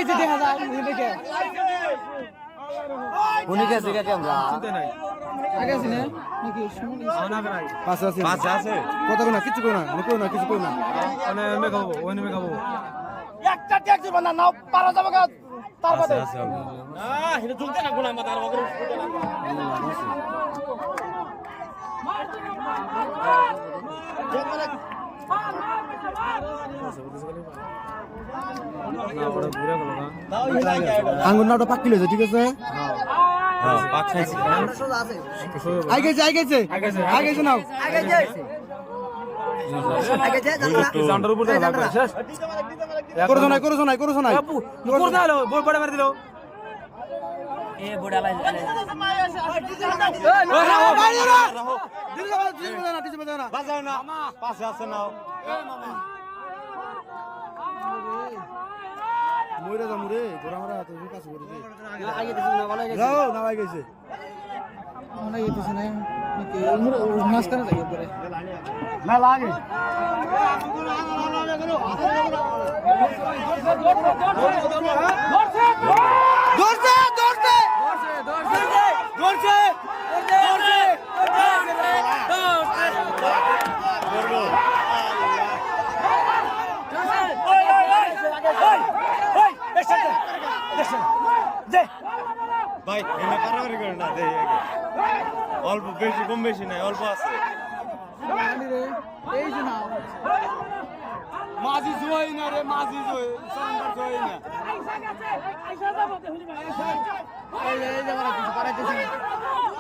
গেছে দেখা যায় উনি গেছে কে আমরা আগে আছে না নাকি পাঁচ আছে পাঁচ আছে কত না কিছু কই না কিছু কই না মানে মে খাবো ওই মে খাবো একটা ট্যাক্সি বানা নাও পারা যাবে গা তার বাদে আছে না এটা চলতে না গোনা মাথার বগরে আঙ্গুর নাওটা পাক কিলো ঠিক আছে হ্যাঁ পাক খাইছি আগে গেছে নাও জান্ডার উপর দেখা লাগবে শেষ করছো নাই বাপু উপর দাও বই পড়ে মারি দিলো এ বুড়া লাই বাজাও না পাশে আছে নাও মইরা যামু রে গোরা মারা তুই কাছে করে দে আগে দিছ না ভালো গেছে যাও না আই গেছে মনে গেছে না নাকি মাছ কেন যাই পরে না লাগে ভাই এনে কারাগারি করে না দেই আগে অল্প বেশি কম বেশি নাই অল্প আছে এই যে না মাঝি জয় না রে মাঝি জয় সরকার জয় না এই যে বাড়াইতেছে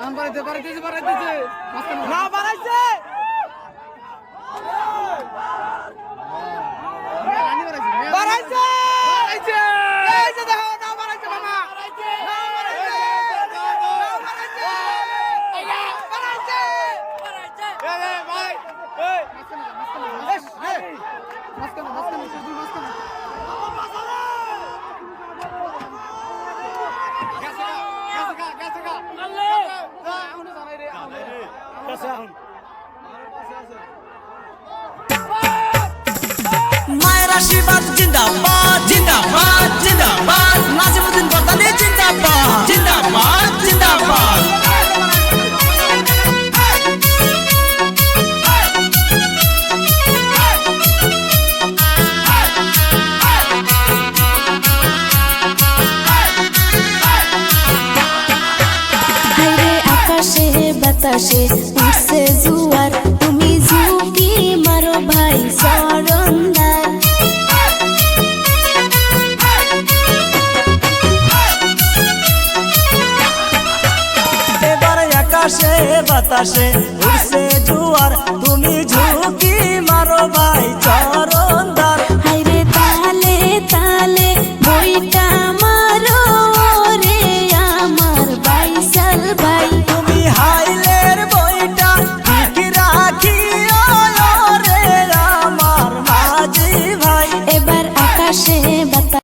আম বাড়াইতেছে না বাড়াইছে বাড়াইছে এই যে দেখো না বাড়াইছে মামা না বাড়াইছে এ ভাই এই মায়ের আশীর্বাদ জিন্দাবাদ জিন্দাবাদ জিন্দাবাদ নাজিমুদ্দিন বর্তানি জিন্দাবাদ জিন্দাবাদ জিন্দাবাদ আকাশে বাতাসে উঠছে জুয়ার তুমি ঝুঁকি মারো ভাই সরন্দার এবারে আকাশে বাতাসে উঠছে জুয়ার তুমি ঝুঁকি